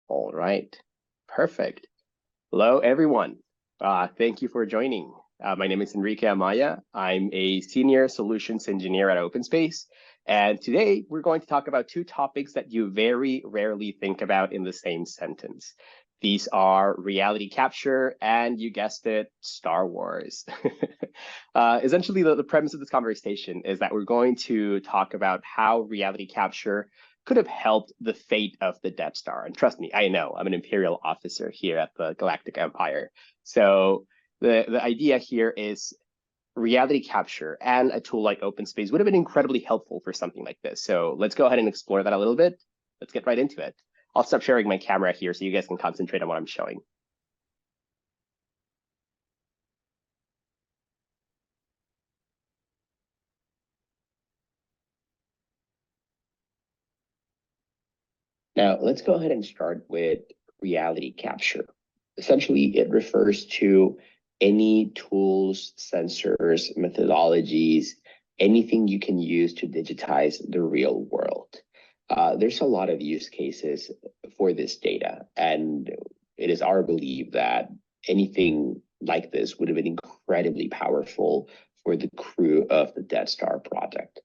All right, perfect. Hello, everyone. Thank you for joining. My name is Enrique Amaya. I'm a senior solutions engineer at OpenSpace. And today we're going to talk about two topics that you very rarely think about in the same sentence. These are reality capture and, you guessed it, Star Wars. Essentially, the premise of this conversation is that we're going to talk about how reality capture could have helped the fate of the Death Star. And trust me, I know, I'm an Imperial officer here at the Galactic Empire. So the idea here is reality capture and a tool like OpenSpace would have been incredibly helpful for something like this. So let's go ahead and explore that a little bit. Let's get right into it. I'll stop sharing my camera here so you guys can concentrate on what I'm showing. Now, let's go ahead and start with reality capture. Essentially, it refers to any tools, sensors, methodologies, anything you can use to digitize the real world. There's a lot of use cases for this data, and it is our belief that anything like this would have been incredibly powerful for the crew of the Death Star project.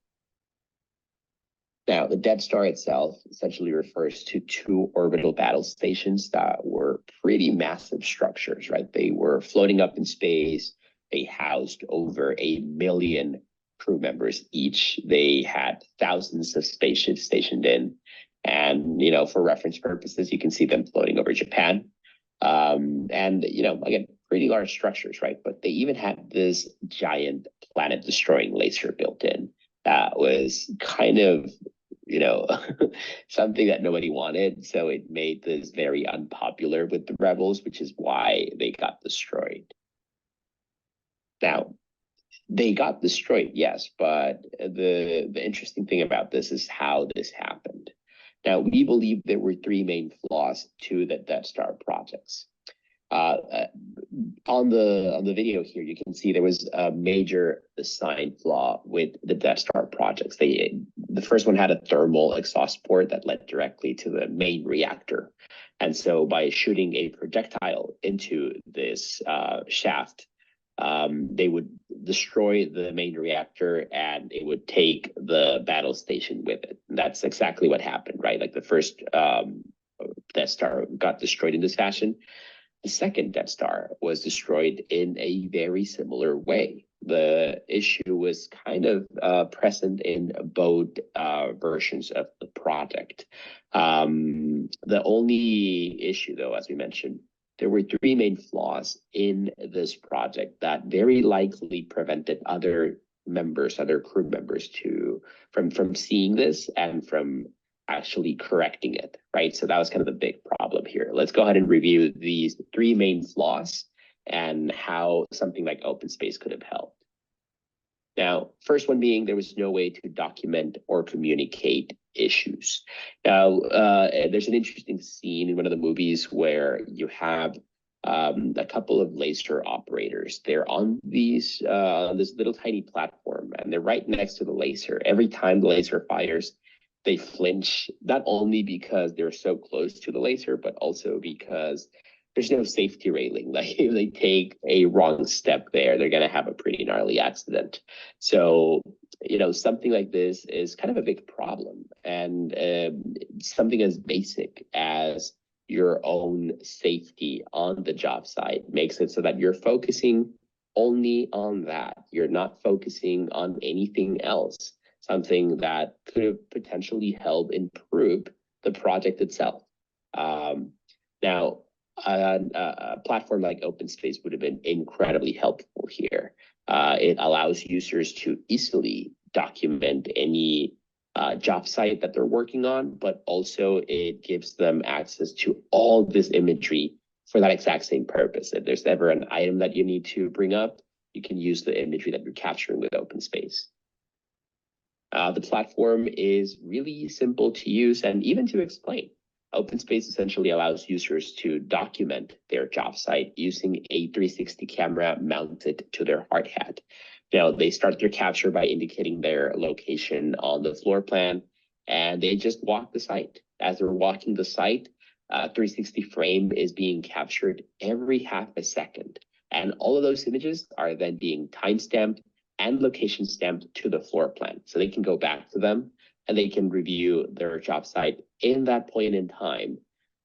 Now, the Death Star itself essentially refers to two orbital battle stations that were pretty massive structures, right? They were floating up in space. They housed over 1 million crew members each. They had thousands of spaceships stationed in. And, for reference purposes, you can see them floating over Japan. And, again, pretty large structures, right? But they even had this giant planet-destroying laser built in. That was kind of, something that nobody wanted. So it made this very unpopular with the rebels, which is why they got destroyed. Now, they got destroyed, yes, but the interesting thing about this is how this happened. Now, we believe there were three main flaws to the Death Star projects. On the video here, you can see there was a major design flaw with the Death Star projects. The first one had a thermal exhaust port that led directly to the main reactor. And so by shooting a projectile into this shaft, they would destroy the main reactor and it would take the battle station with it. And that's exactly what happened, right? Like the first Death Star got destroyed in this fashion. The second Death Star was destroyed in a very similar way. The issue was kind of present in both versions of the project. The only issue, though, as we mentioned, there were three main flaws in this project that very likely prevented other crew members from seeing this and from actually correcting it, right? So that was kind of the big problem here. Let's go ahead and review these three main flaws and how something like OpenSpace could have helped. Now, first one being there was no way to document or communicate issues. Now, there's an interesting scene in one of the movies where you have a couple of laser operators. They're on this little tiny platform, and they're right next to the laser. Every time the laser fires, they flinch, not only because they're so close to the laser, but also because there's no safety railing. Like if they take a wrong step there, they're going to have a pretty gnarly accident. So, something like this is kind of a big problem. And something as basic as your own safety on the job site makes it so that you're focusing only on that. You're not focusing on anything else. Something that could have potentially helped improve the project itself. Now, a platform like OpenSpace would have been incredibly helpful here. It allows users to easily document any job site that they're working on, but also it gives them access to all this imagery for that exact same purpose. If there's ever an item that you need to bring up, you can use the imagery that you're capturing with OpenSpace. The platform is really simple to use and even to explain. OpenSpace essentially allows users to document their job site using a 360 camera mounted to their hard hat. They start their capture by indicating their location on the floor plan, and they just walk the site. As they're walking the site, 360 frame is being captured every half a second. And all of those images are then being timestamped and location stamped to the floor plan. So they can go back to them and they can review their job site in that point in time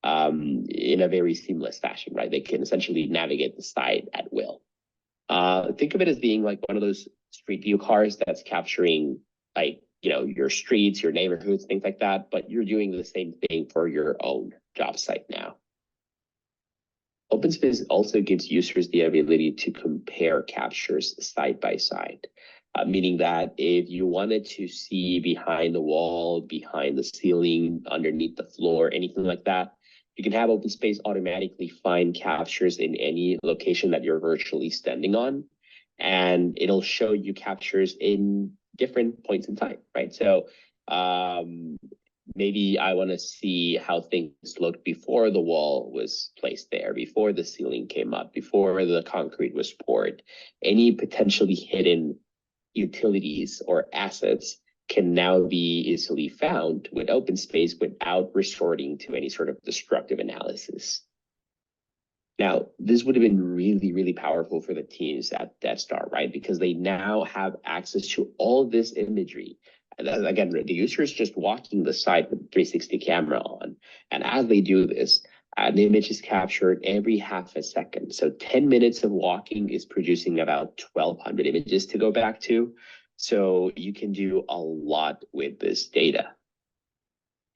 in a very seamless fashion, right? They can essentially navigate the site at will. Think of it as being like one of those street view cars that's capturing like, your streets, your neighborhoods, things like that, but you're doing the same thing for your own job site now. OpenSpace also gives users the ability to compare captures side by side, meaning that if you wanted to see behind the wall, behind the ceiling, underneath the floor, anything like that, you can have OpenSpace automatically find captures in any location that you're virtually standing on, and it'll show you captures in different points in time, right? So maybe I want to see how things looked before the wall was placed there, before the ceiling came up, before the concrete was poured. Any potentially hidden utilities or assets can now be easily found with OpenSpace without resorting to any sort of destructive analysis. Now, this would have been really, really powerful for the teams at Death Star, right? Because they now have access to all this imagery. And again, the user is just walking the site with the 360 camera on. And as they do this, an image is captured every half a second. So 10 minutes of walking is producing about 1,200 images to go back to. So you can do a lot with this data.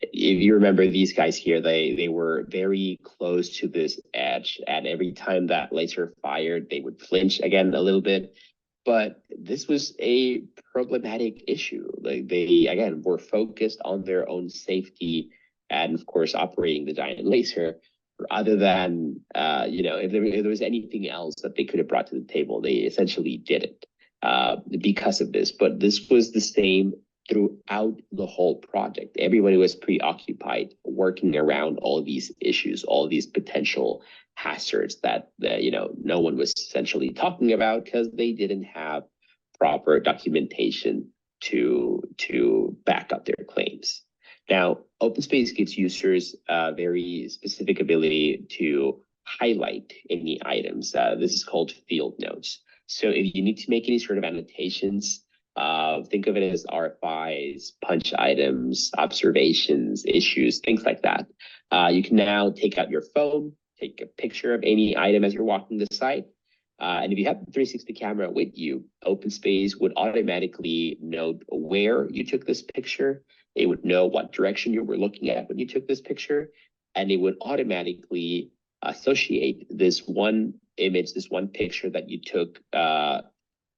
If you remember these guys here, they were very close to this edge, and every time that laser fired, they would flinch again a little bit. But this was a problematic issue. Like they, again, were focused on their own safety and, of course, operating the giant laser, rather than, if there was anything else that they could have brought to the table, they essentially did it because of this. But this was the same throughout the whole project. Everybody was preoccupied working around all these issues, all these potential hazards that no one was essentially talking about because they didn't have proper documentation to back up their claims. Now, OpenSpace gives users a very specific ability to highlight any items. This is called field notes. So if you need to make any sort of annotations, think of it as RFIs, punch items, observations, issues, things like that. You can now take out your phone, take a picture of any item as you're walking the site. And if you have the 360 camera with you, OpenSpace would automatically note where you took this picture. It would know what direction you were looking at when you took this picture. And it would automatically associate this one image, this one picture that you took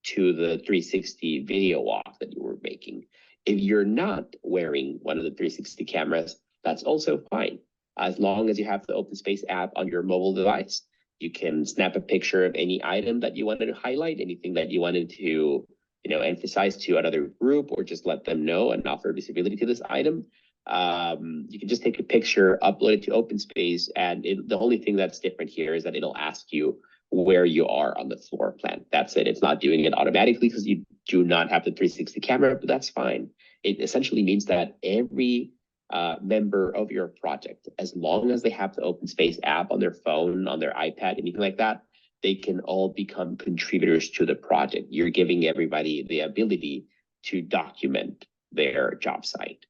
to the 360 video walk that you were making. If you're not wearing one of the 360 cameras, that's also fine. As long as you have the OpenSpace app on your mobile device, you can snap a picture of any item that you wanted to highlight, anything that you wanted to emphasize to another group, or just let them know and offer visibility to this item. You can just take a picture, upload it to OpenSpace, and the only thing that's different here is that it'll ask you where you are on the floor plan. That's it. It's not doing it automatically because you do not have the 360 camera, but that's fine. It essentially means that every member of your project, as long as they have the OpenSpace app on their phone, on their iPad, anything like that, they can all become contributors to the project. You're giving everybody the ability to document their job site.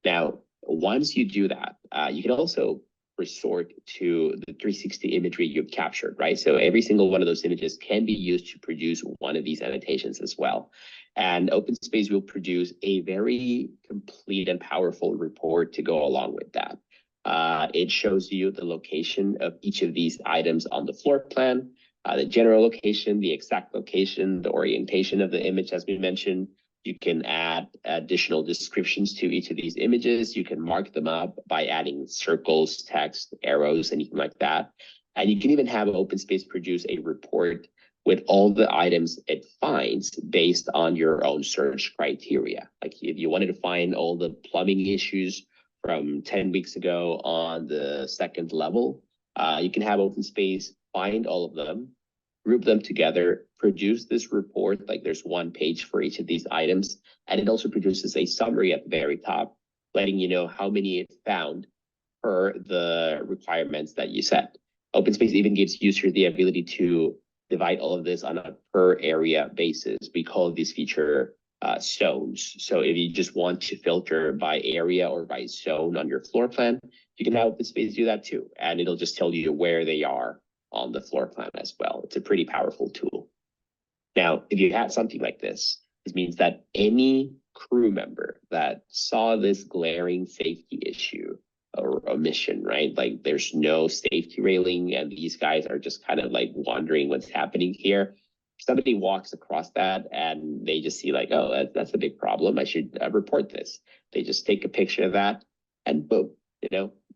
Now, once you do that, you can also resort to the 360 imagery you've captured, right? So every single one of those images can be used to produce one of these annotations as well. And OpenSpace will produce a very complete and powerful report to go along with that. It shows you the location of each of these items on the floor plan, the general location, the exact location, the orientation of the image, as we mentioned. You can add additional descriptions to each of these images. You can mark them up by adding circles, text, arrows, anything like that. And you can even have OpenSpace produce a report with all the items it finds based on your own search criteria. Like if you wanted to find all the plumbing issues from 10 weeks ago on the second level, you can have OpenSpace find all of them, group them together, produce this report, like there's one page for each of these items, and it also produces a summary at the very top, letting you know how many it found per the requirements that you set. OpenSpace even gives users the ability to divide all of this on a per area basis. We call this feature zones. So if you just want to filter by area or by zone on your floor plan, you can have OpenSpace do that too. And it'll just tell you where they are on the floor plan as well. It's a pretty powerful tool. Now, if you had something like this means that any crew member that saw this glaring safety issue or omission, right? Like there's no safety railing and these guys are just kind of like wondering what's happening here. Somebody walks across that and they just see like, oh, that's a big problem. I should report this. They just take a picture of that and boom,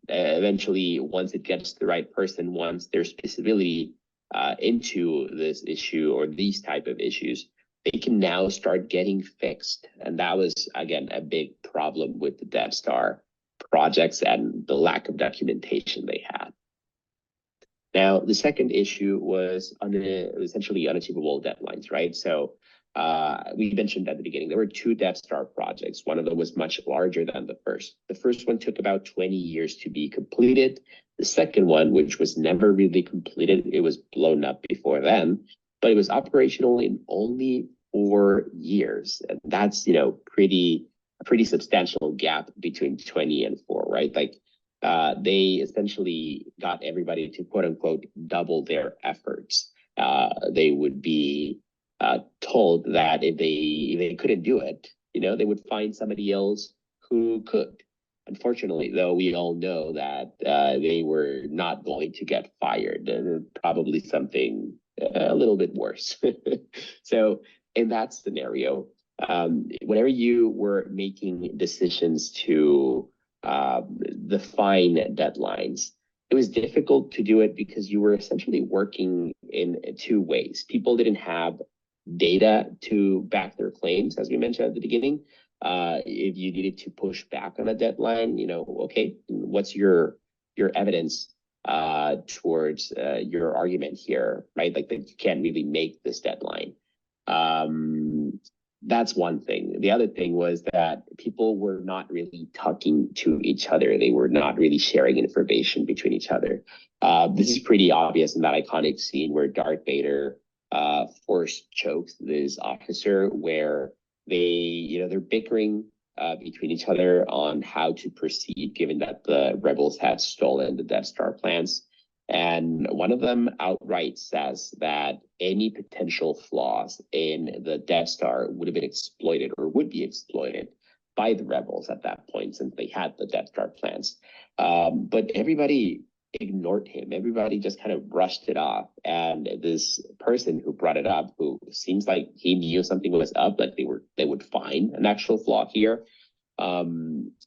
eventually once it gets to the right person, once there's visibility into this issue or these type of issues, they can now start getting fixed. And that was, again, a big problem with the DevStar projects and the lack of documentation they had. Now, the second issue was essentially unachievable deadlines, right? So we mentioned at the beginning, there were two DevStar projects. One of them was much larger than the first. The first one took about 20 years to be completed. The second one, which was never really completed, it was blown up before then, but it was operational in only 4 years. And that's, a pretty substantial gap between 20 and 4, right? Like they essentially got everybody to quote unquote double their efforts. They would be told that if they couldn't do it, they would find somebody else who could. Unfortunately, though, we all know that they were not going to get fired, and probably something a little bit worse. So in that scenario, whenever you were making decisions to define deadlines, it was difficult to do it because you were essentially working in two ways. People didn't have data to back their claims, as we mentioned at the beginning. If you needed to push back on a deadline, okay, what's your evidence towards your argument here, right? Like that you can't really make this deadline. That's one thing. The other thing was that people were not really talking to each other. They were not really sharing information between each other. This is pretty obvious in that iconic scene where Darth Vader force chokes this officer, where they're bickering between each other on how to proceed, given that the rebels had stolen the Death Star plans. And one of them outright says that any potential flaws in the Death Star would have been exploited or would be exploited by the rebels at that point, since they had the Death Star plans. But everybody ignored him. Everybody just kind of brushed it off. And this person who brought it up, who seems like he knew something was up, that they would find an actual flaw here,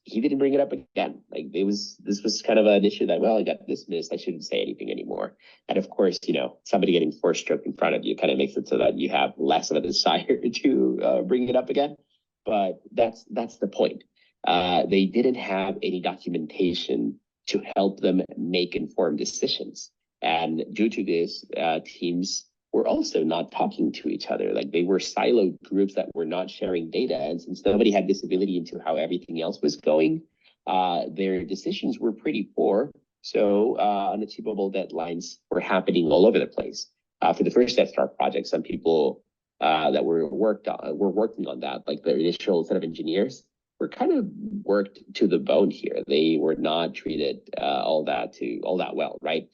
he didn't bring it up again. Like this was kind of an issue that, well, I got dismissed, I shouldn't say anything anymore. And of course, somebody getting force choked in front of you kind of makes it so that you have less of a desire to bring it up again. But that's the point. They didn't have any documentation to help them make informed decisions. And due to this, teams were also not talking to each other. Like they were siloed groups that were not sharing data. And since nobody had visibility into how everything else was going, their decisions were pretty poor. So unachievable deadlines were happening all over the place. For the first Death Star project, some people that were working on that, like the initial set of engineers, were kind of worked to the bone here. They were not treated all that well, right?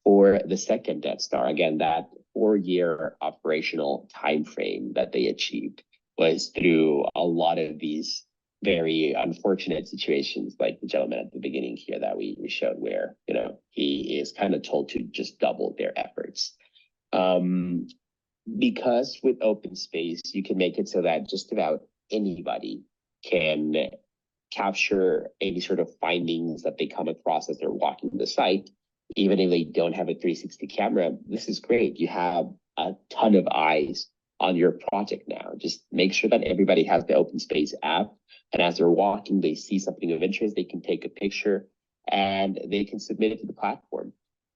For the second Death Star, again, that 4-year operational time frame that they achieved was through a lot of these very unfortunate situations, like the gentleman at the beginning here that we showed, where he is kind of told to just double their efforts. Because with OpenSpace, you can make it so that just about anybody can capture any sort of findings that they come across as they're walking the site, even if they don't have a 360 camera. This is great. You have a ton of eyes on your project now. Just make sure that everybody has the OpenSpace app, and as they're walking, they see something of interest, they can take a picture and they can submit it to the platform.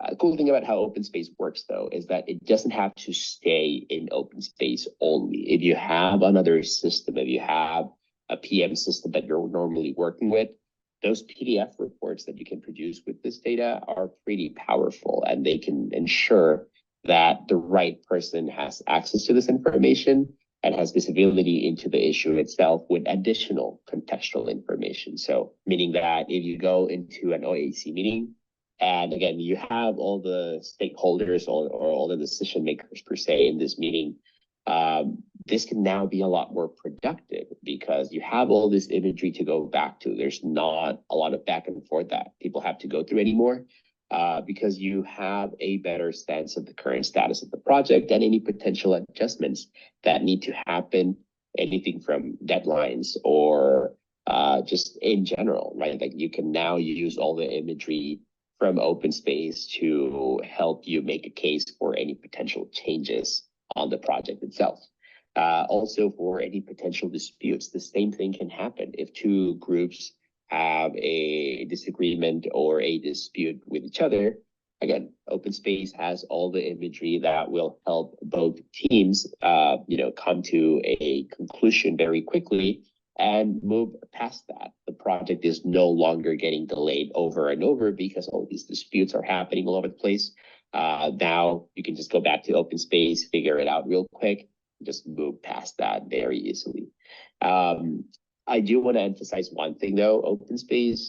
The cool thing about how OpenSpace works, though, is that it doesn't have to stay in OpenSpace only. If you have another system, if you have a PM system that you're normally working with, those PDF reports that you can produce produce with this data are pretty powerful, and they can ensure that the right person has access to this information and has visibility into the issue itself with additional contextual information. So meaning that if you go into an OAC meeting, and again, you have all the stakeholders or all the decision makers per se in this meeting, this can now be a lot more productive because you have all this imagery to go back to. There's not a lot of back and forth that people have to go through anymore, because you have a better sense of the current status of the project and any potential adjustments that need to happen, anything from deadlines or just in general, right? Like you can now use all the imagery from OpenSpace to help you make a case for any potential changes on the project itself. Also, for any potential disputes, the same thing can happen if two groups have a disagreement or a dispute with each other. Again, OpenSpace has all the imagery that will help both teams, come to a conclusion very quickly and move past that. The project is no longer getting delayed over and over because all these disputes are happening all over the place. Now you can just go back to OpenSpace, figure it out real quick, just move past that very easily. I do want to emphasize one thing though. OpenSpace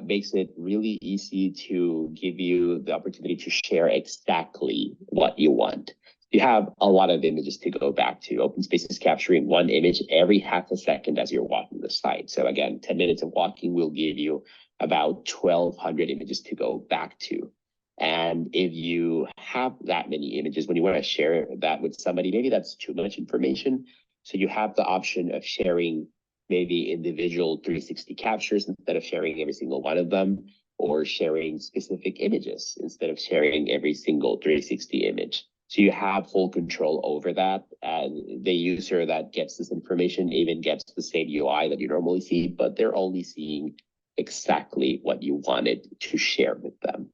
makes it really easy to give you the opportunity to share exactly what you want. You have a lot of images to go back to. OpenSpace is capturing one image every half a second as you're walking the site. So again, 10 minutes of walking will give you about 1,200 images to go back to. And if you have that many images, when you want to share that with somebody, maybe that's too much information. So you have the option of sharing maybe individual 360 captures instead of sharing every single one of them, or sharing specific images instead of sharing every single 360 image. So you have full control over that, and the user that gets this information even gets the same UI that you normally see, but they're only seeing exactly what you wanted to share with them.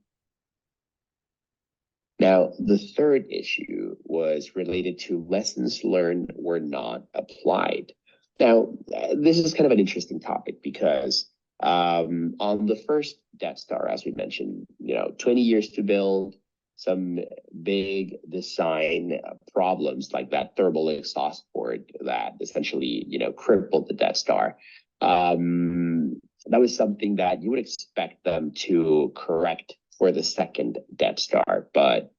Now, the third issue was related to lessons learned were not applied. Now, this is kind of an interesting topic because on the first Death Star, as we mentioned, 20 years to build, some big design problems like that thermal exhaust port that essentially, crippled the Death Star. That was something that you would expect them to correct for the second Death Star, but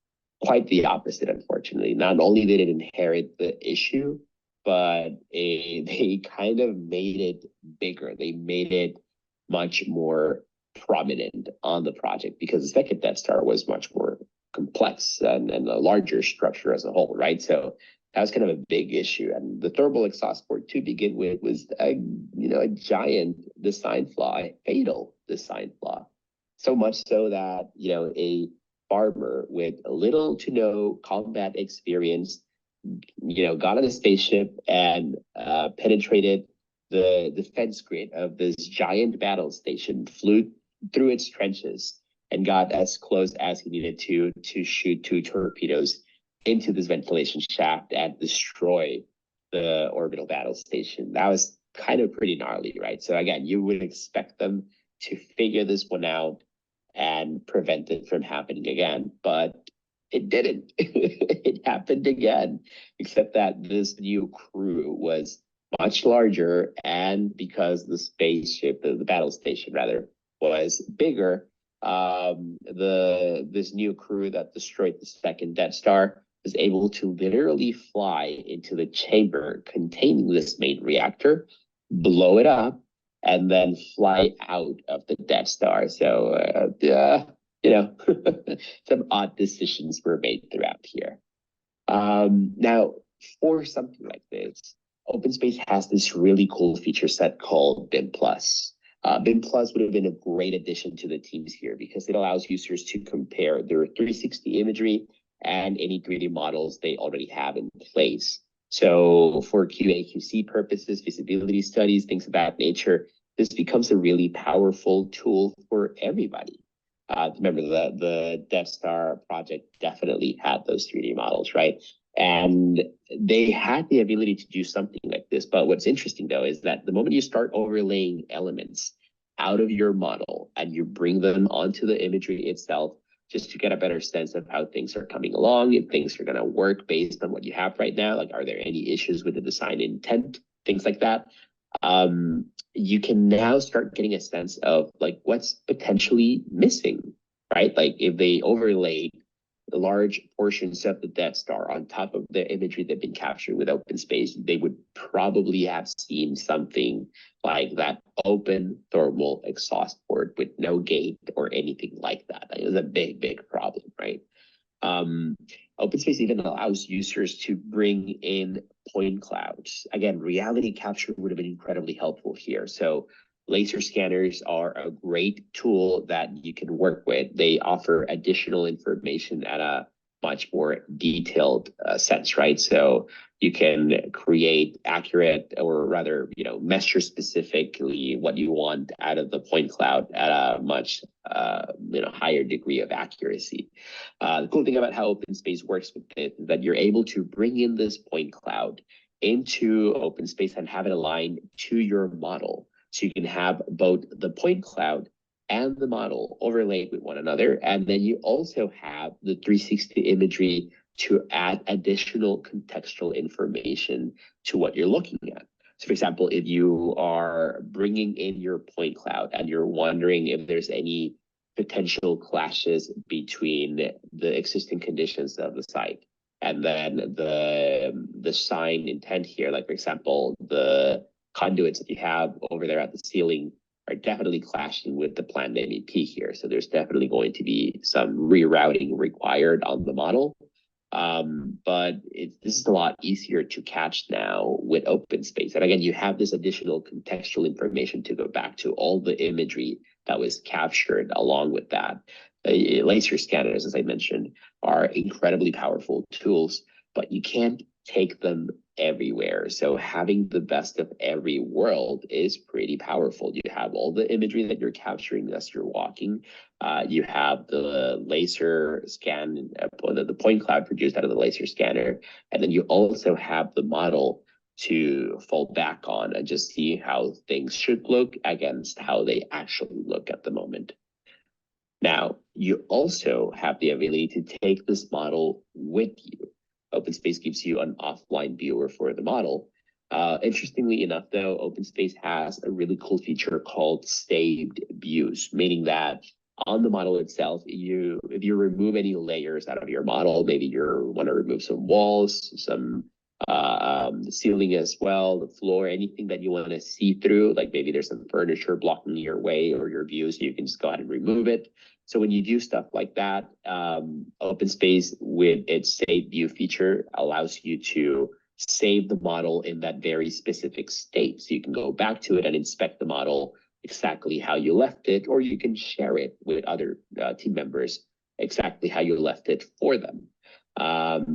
quite the opposite, unfortunately. Not only did it inherit the issue, but they kind of made it bigger. They made it much more prominent on the project because the second Death Star was much more complex and a larger structure as a whole, right? So that was kind of a big issue. And the thermal exhaust port to begin with was a giant design flaw, a fatal design flaw. So much so that, a farmer with little to no combat experience, got on a spaceship and penetrated the defense grid of this giant battle station, flew through its trenches, and got as close as he needed to shoot 2 torpedoes into this ventilation shaft and destroy the orbital battle station. That was kind of pretty gnarly, right? So again, you would expect them to figure this one out and prevent it from happening again, but it didn't. It happened again, except that this new crew was much larger, and because the spaceship, the battle station rather, was bigger, this new crew that destroyed the second Death Star was able to literally fly into the chamber containing this main reactor, blow it up, and then fly out of the Death Star. So, some odd decisions were made throughout here. Now, for something like this, OpenSpace has this really cool feature set called BIM Plus. BIM Plus would have been a great addition to the teams here because it allows users to compare their 360 imagery and any 3D models they already have in place. So for QA/QC purposes, feasibility studies, things of that nature, this becomes a really powerful tool for everybody. Remember, the Death Star project definitely had those 3D models, right? And they had the ability to do something like this. But what's interesting, though, is that the moment you start overlaying elements out of your model and you bring them onto the imagery itself, just to get a better sense of how things are coming along, if things are going to work based on what you have right now. Like, are there any issues with the design intent, things like that. You can now start getting a sense of like what's potentially missing, right? Like if they overlaid large portions of the Death Star on top of the imagery they've been capturing with OpenSpace, they would probably have seen something like that open thermal exhaust port with no gate or anything like that. It was a big, big problem, right? OpenSpace even allows users to bring in point clouds. Again, reality capture would have been incredibly helpful here. So laser scanners are a great tool that you can work with. They offer additional information at a much more detailed sense, right? So you can create accurate, or rather, measure specifically what you want out of the point cloud at a much higher degree of accuracy. The cool thing about how OpenSpace works with it is that you're able to bring in this point cloud into OpenSpace and have it aligned to your model. So you can have both the point cloud and the model overlaid with one another. And then you also have the 360 imagery to add additional contextual information to what you're looking at. So for example, if you are bringing in your point cloud and you're wondering if there's any potential clashes between the existing conditions of the site and then the sign intent here, like for example, the conduits that you have over there at the ceiling are definitely clashing with the planned MEP here. So there's definitely going to be some rerouting required on the model. But this is a lot easier to catch now with OpenSpace. And again, you have this additional contextual information to go back to all the imagery that was captured along with that. Laser scanners, as I mentioned, are incredibly powerful tools, but you can't take them everywhere. So having the best of every world is pretty powerful. You have all the imagery that you're capturing as you're walking. You have the laser scan, the point cloud produced out of the laser scanner. And then you also have the model to fall back on and just see how things should look against how they actually look at the moment. Now, you also have the ability to take this model with you. OpenSpace gives you an offline viewer for the model. Interestingly enough, though, OpenSpace has a really cool feature called saved views, meaning that on the model itself, if you remove any layers out of your model, maybe you want to remove some walls, some the ceiling as well, the floor, anything that you want to see through, like maybe there's some furniture blocking your way or your view, so you can just go ahead and remove it. So when you do stuff like that, OpenSpace with its save view feature allows you to save the model in that very specific state. So you can go back to it and inspect the model exactly how you left it, or you can share it with other team members exactly how you left it for them.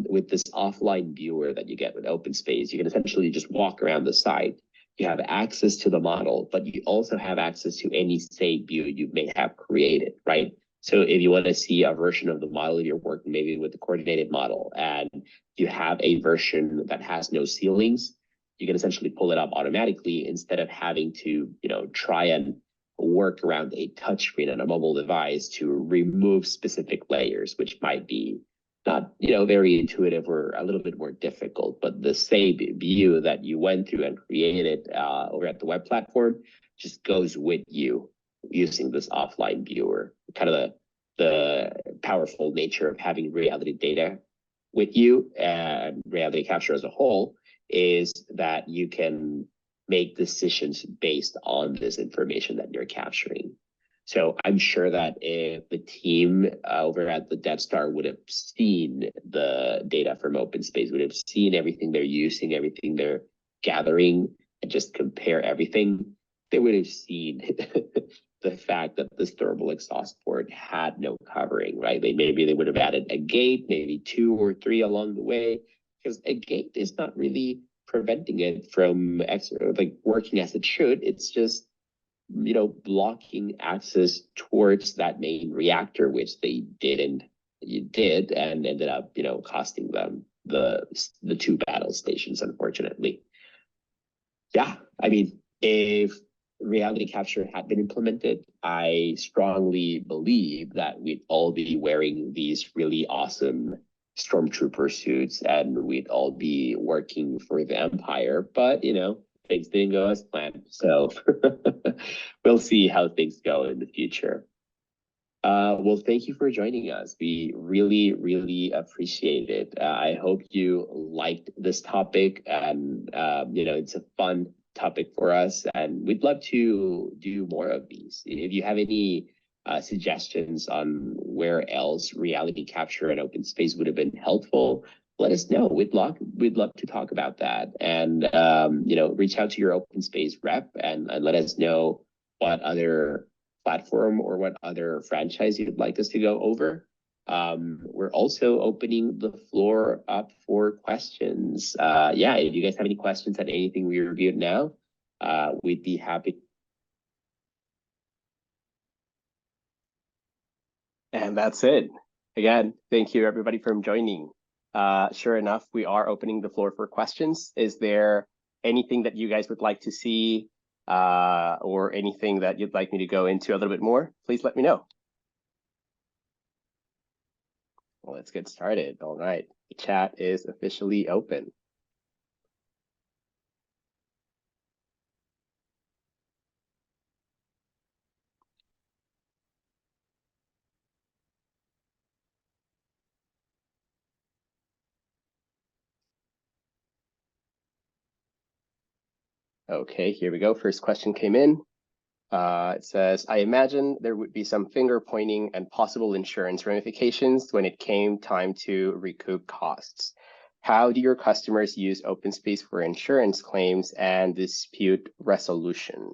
With this offline viewer that you get with OpenSpace, you can essentially just walk around the site. You have access to the model, but you also have access to any save view you may have created, right? So if you want to see a version of the model, if you're working maybe with the coordinated model and you have a version that has no ceilings, you can essentially pull it up automatically instead of having to, try and work around a touchscreen on a mobile device to remove specific layers, which might be not very intuitive or a little bit more difficult. But the save view that you went through and created over at the web platform just goes with you using this offline viewer. Kind of the powerful nature of having reality data with you and reality capture as a whole is that you can make decisions based on this information that you're capturing. So I'm sure that if the team over at the Death Star would have seen the data from OpenSpace, would have seen everything they're using, everything they're gathering, and just compare everything, they would have seen the fact that this thermal exhaust port had no covering, right? Maybe they would have added a gate, maybe 2 or 3 along the way, because a gate is not really preventing it from working as it should. It's just blocking access towards that main reactor, which they did and ended up, costing them the 2 battle stations, unfortunately. Yeah, I mean, if reality capture had been implemented, I strongly believe that we'd all be wearing these really awesome stormtrooper suits and we'd all be working for the Empire. But, you know, things didn't go as planned. So we'll see how things go in the future. Well, thank you for joining us. We really, really appreciate it. I hope you liked this topic, and you know, it's a fun topic for us, and we'd love to do more of these. If you have any suggestions on where else reality capture and open space would have been helpful, let us know. We'd love to talk about that, and you know, reach out to your open space rep and let us know what other platform or what other franchise you'd like us to go over. We're also opening the floor up for questions. Yeah, if you guys have any questions on anything we reviewed now, we'd be happy. And that's it. Again, thank you everybody for joining. Sure enough, we are opening the floor for questions. Is there anything that you guys would like to see or anything that you'd like me to go into a little bit more? Please let me know. Well, let's get started. All right, the chat is officially open. Okay, here we go. First question came in. It says, I imagine there would be some finger pointing and possible insurance ramifications when it came time to recoup costs. How do your customers use OpenSpace for insurance claims and dispute resolution?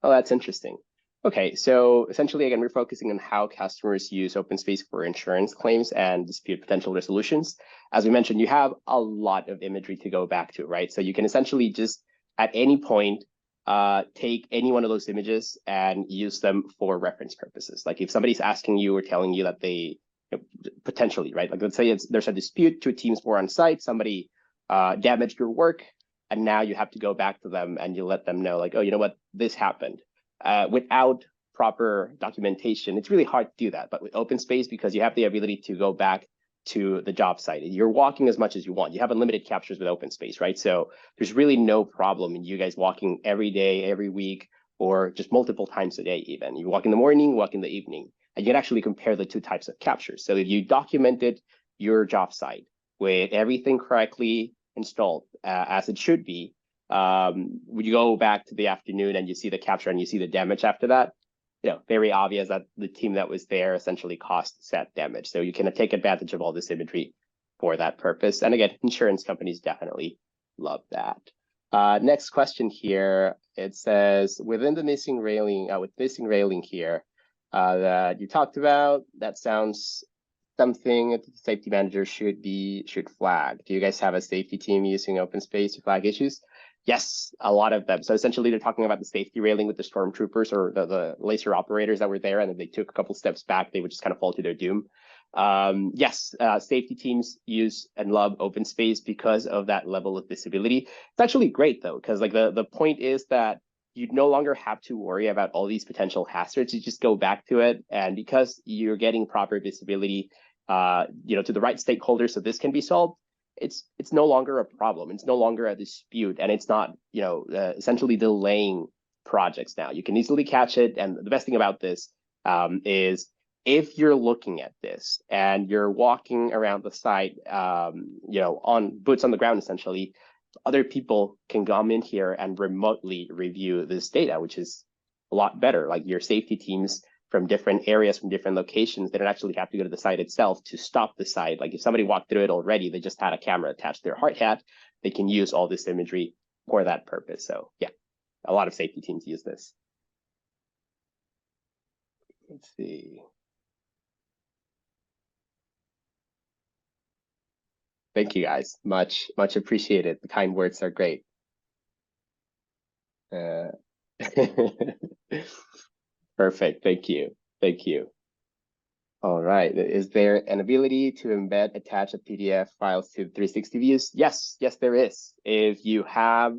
Oh, that's interesting. Okay, so essentially, again, we're focusing on how customers use OpenSpace for insurance claims and dispute potential resolutions. As we mentioned, you have a lot of imagery to go back to, right? So you can essentially just, at any point, take any one of those images and use them for reference purposes. Like if somebody's asking you or telling you that they, potentially, right? Like let's say there's a dispute, two teams were on site, somebody damaged your work, and now you have to go back to them and you let them know like, oh, you know what, this happened. Without proper documentation, it's really hard to do that. But with OpenSpace, because you have the ability to go back to the job site, you're walking as much as you want. You have unlimited captures with OpenSpace, right? So there's really no problem in you guys walking every day, every week, or just multiple times a day even. You walk in the morning, walk in the evening, and you can actually compare the two types of captures. So if you documented your job site with everything correctly installed as it should be, when you go back to the afternoon and you see the capture and you see the damage after that, you know, very obvious that the team that was there essentially caused set damage. So you can take advantage of all this imagery for that purpose. And again, insurance companies definitely love that. Next question here. It says, within the missing railing, with missing railing here that you talked about, that sounds something that the safety manager should flag. Do you guys have a safety team using OpenSpace to flag issues? Yes, a lot of them. So essentially, they're talking about the safety railing with the stormtroopers or the laser operators that were there, and if they took a couple steps back, they would just kind of fall to their doom. Yes, safety teams use and love OpenSpace because of that level of visibility. It's actually great though, because like the point is that you no longer have to worry about all these potential hazards. You just go back to it, and because you're getting proper visibility, you know, to the right stakeholders, so this can be solved. It's no longer a problem. It's no longer a dispute, and it's not, you know, essentially delaying projects now. You can easily catch it, and the best thing about this is if you're looking at this and you're walking around the site, you know, on boots on the ground, essentially, other people can come in here and remotely review this data, which is a lot better. Like your safety teams from different areas, from different locations, they don't actually have to go to the site itself to stop the site. Like if somebody walked through it already, they just had a camera attached to their hard hat, they can use all this imagery for that purpose. So yeah, a lot of safety teams use this. Let's see. Thank you guys, much appreciated. The kind words are great. Perfect, thank you. All right, is there an ability to embed attached PDF files to 360 views? Yes, there is. If you have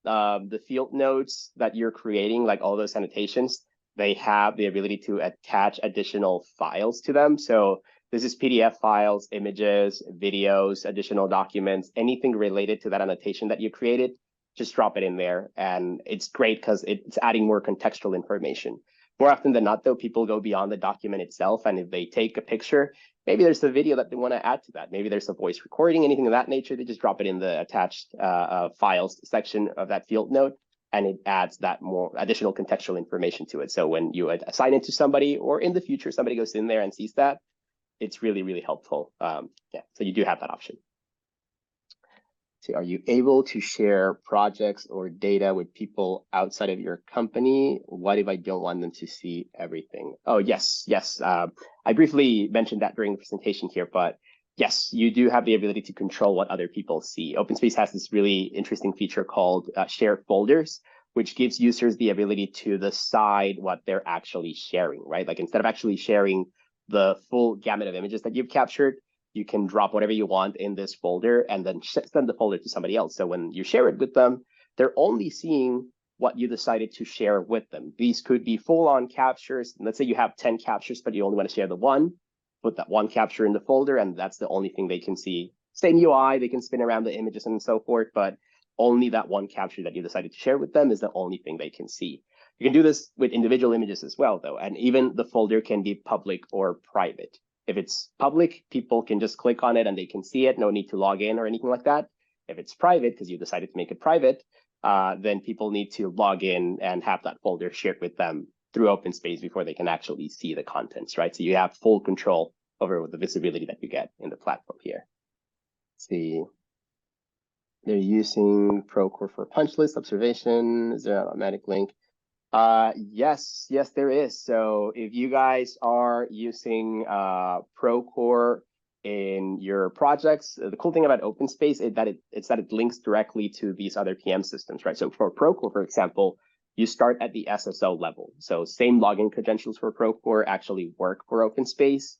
the field notes that you're creating, like all those annotations, they have the ability to attach additional files to them. So this is PDF files, images, videos, additional documents, anything related to that annotation that you created, just drop it in there. And it's great because it's adding more contextual information. More often than not, though, people go beyond the document itself. And if they take a picture, maybe there's a video that they want to add to that. Maybe there's a voice recording, anything of that nature. They just drop it in the attached files section of that field note, and it adds that more additional contextual information to it. So when you assign it to somebody, or in the future, somebody goes in there and sees that, it's really, really helpful. Yeah, so you do have that option. So are you able to share projects or data with people outside of your company? What if I don't want them to see everything? Oh, yes, yes. I briefly mentioned that during the presentation here, but yes, you do have the ability to control what other people see. OpenSpace has this really interesting feature called share folders, which gives users the ability to decide what they're actually sharing, right? Like instead of actually sharing the full gamut of images that you've captured, you can drop whatever you want in this folder and then send the folder to somebody else. So when you share it with them, they're only seeing what you decided to share with them. These could be full-on captures. Let's say you have 10 captures, but you only want to share the one. Put that one capture in the folder, and that's the only thing they can see. Same UI, they can spin around the images and so forth, but only that one capture that you decided to share with them is the only thing they can see. You can do this with individual images as well, though, and even the folder can be public or private. If it's public, people can just click on it and they can see it. No need to log in or anything like that. If it's private, because you decided to make it private, then people need to log in and have that folder shared with them through OpenSpace before they can actually see the contents, right? So you have full control over the visibility that you get in the platform here. Let's see. They're using Procore for punch list observation. Is there an automatic link? Yes, there is. So if you guys are using Procore in your projects, the cool thing about OpenSpace is that it links directly to these other PM systems, right? So for Procore, for example, you start at the SSO level. So same login credentials for Procore actually work for OpenSpace.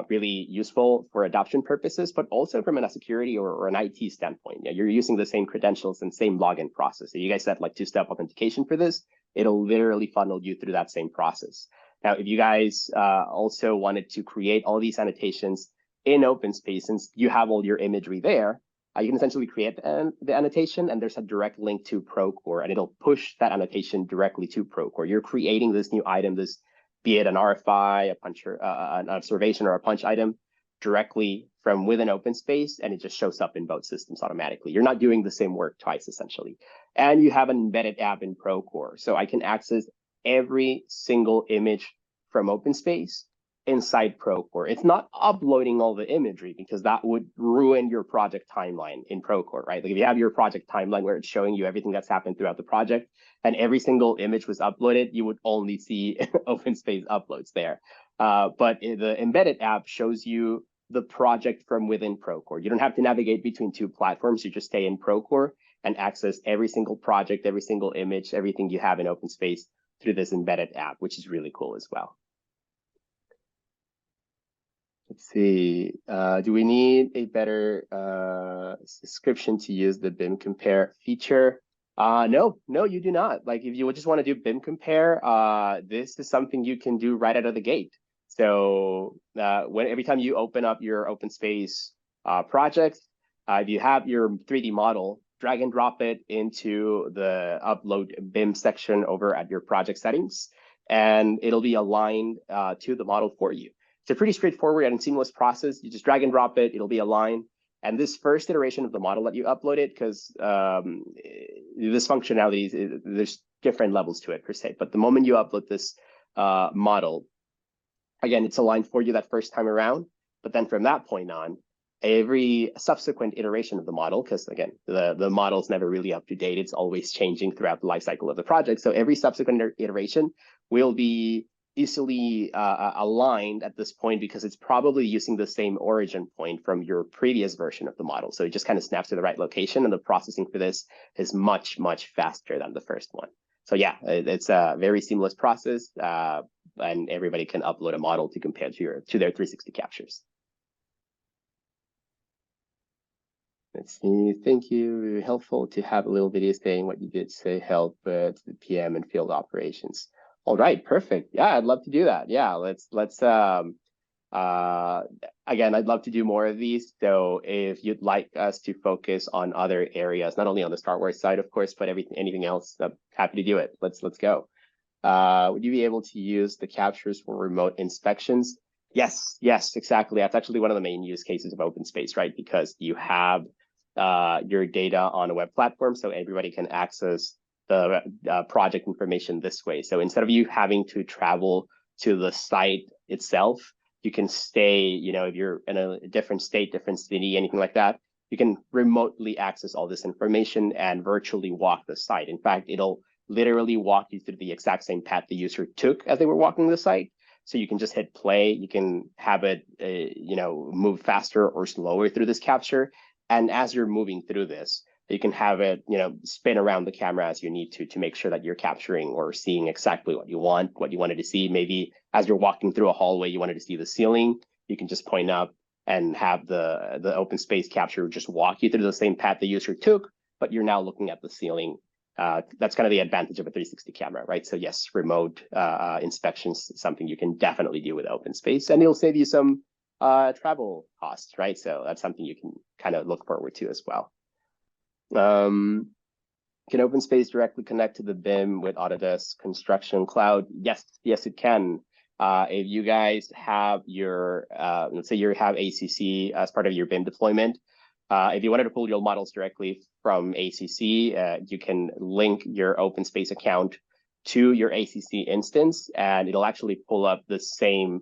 Really useful for adoption purposes, but also from a security or an IT standpoint. Yeah, you're using the same credentials and same login process. So you guys set like two-step authentication for this. It'll literally funnel you through that same process. Now, if you guys also wanted to create all these annotations in OpenSpace, since you have all your imagery there, you can essentially create the annotation, and there's a direct link to Procore, and it'll push that annotation directly to Procore. You're creating this new item, be it an RFI, a puncher, an observation, or a punch item, directly from within OpenSpace, and it just shows up in both systems automatically. You're not doing the same work twice, essentially. And you have an embedded app in Procore. So I can access every single image from OpenSpace inside Procore. It's not uploading all the imagery, because that would ruin your project timeline in Procore, right? Like if you have your project timeline where it's showing you everything that's happened throughout the project, and every single image was uploaded, you would only see OpenSpace uploads there. But the embedded app shows you the project from within Procore. You don't have to navigate between two platforms. You just stay in Procore and access every single project, every single image, everything you have in OpenSpace through this embedded app, which is really cool as well. Let's see, do we need a better description to use the BIM compare feature? No, you do not. Like if you just want to do BIM compare, this is something you can do right out of the gate. So every time you open up your OpenSpace project, if you have your 3D model, drag and drop it into the upload BIM section over at your project settings, and it'll be aligned to the model for you. It's a pretty straightforward and seamless process. You just drag and drop it, it'll be aligned. And this first iteration of the model that you uploaded, because this functionality, there's different levels to it per se, but the moment you upload this model, again, it's aligned for you that first time around. But then from that point on, every subsequent iteration of the model, because again, the model's never really up to date, it's always changing throughout the life cycle of the project. So every subsequent iteration will be easily aligned at this point, because it's probably using the same origin point from your previous version of the model. So it just kind of snaps to the right location, and the processing for this is much faster than the first one. So yeah, it's a very seamless process, and everybody can upload a model to compare to their 360 captures. Let's see. Thank you. Very helpful to have a little video saying what you did say help with the PM and field operations. All right, perfect. Yeah, I'd love to do that. Yeah, let's again, I'd love to do more of these. So if you'd like us to focus on other areas, not only on the startware side, of course, but anything else, I'm happy to do it. Let's go. Would you be able to use the captures for remote inspections? Yes, exactly. That's actually one of the main use cases of OpenSpace, right? Because you have your data on a web platform, so everybody can access the project information this way. So instead of you having to travel to the site itself, you can stay, if you're in a different state, different city, anything like that, you can remotely access all this information and virtually walk the site. In fact, it'll literally walk you through the exact same path the user took as they were walking the site. So you can just hit play. You can have it, move faster or slower through this capture. And as you're moving through this, you can have it, spin around the camera as you need to make sure that you're capturing or seeing exactly what you wanted to see. Maybe as you're walking through a hallway, you wanted to see the ceiling. You can just point up and have the OpenSpace capture just walk you through the same path the user took, but you're now looking at the ceiling. That's kind of the advantage of a 360 camera, right? So yes, remote inspections is something you can definitely do with OpenSpace, and it'll save you some travel costs, right? So that's something you can kind of look forward to as well. Can OpenSpace directly connect to the BIM with Autodesk Construction Cloud? Yes, it can. If you guys have your, let's say you have ACC as part of your BIM deployment, if you wanted to pull your models directly from ACC, you can link your OpenSpace account to your ACC instance, and it'll actually pull up the same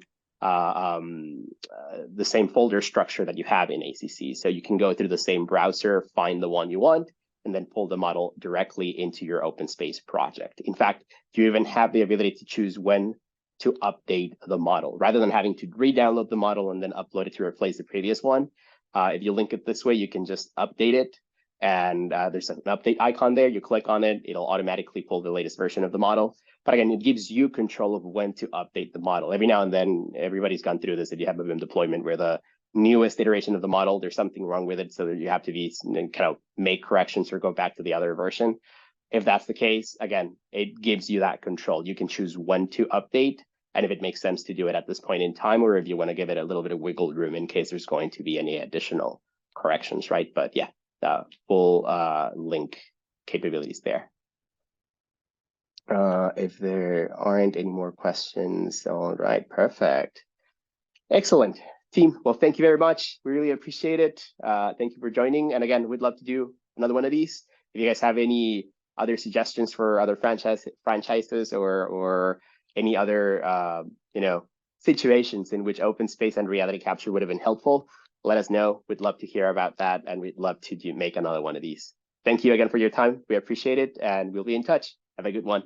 folder structure that you have in ACC. So you can go through the same browser, find the one you want, and then pull the model directly into your OpenSpace project. In fact, you even have the ability to choose when to update the model, rather than having to re-download the model and then upload it to replace the previous one. If you link it this way, you can just update it. And there's an update icon there. You click on it, it'll automatically pull the latest version of the model. But again, it gives you control of when to update the model. Every now and then, everybody's gone through this. If you have a BIM deployment where the newest iteration of the model, there's something wrong with it, so that you have to be kind of make corrections or go back to the other version. If that's the case, again, it gives you that control. You can choose when to update, and if it makes sense to do it at this point in time, or if you want to give it a little bit of wiggle room in case there's going to be any additional corrections, right? But yeah, full link capabilities there. If there aren't any more questions, all right, perfect. Excellent, team. Well, thank you very much. We really appreciate it. Thank you for joining. And again, we'd love to do another one of these. If you guys have any other suggestions for other franchises or any other situations in which OpenSpace and reality capture would have been helpful, let us know. We'd love to hear about that, and we'd love to make another one of these. Thank you again for your time. We appreciate it, and we'll be in touch. Have a good one.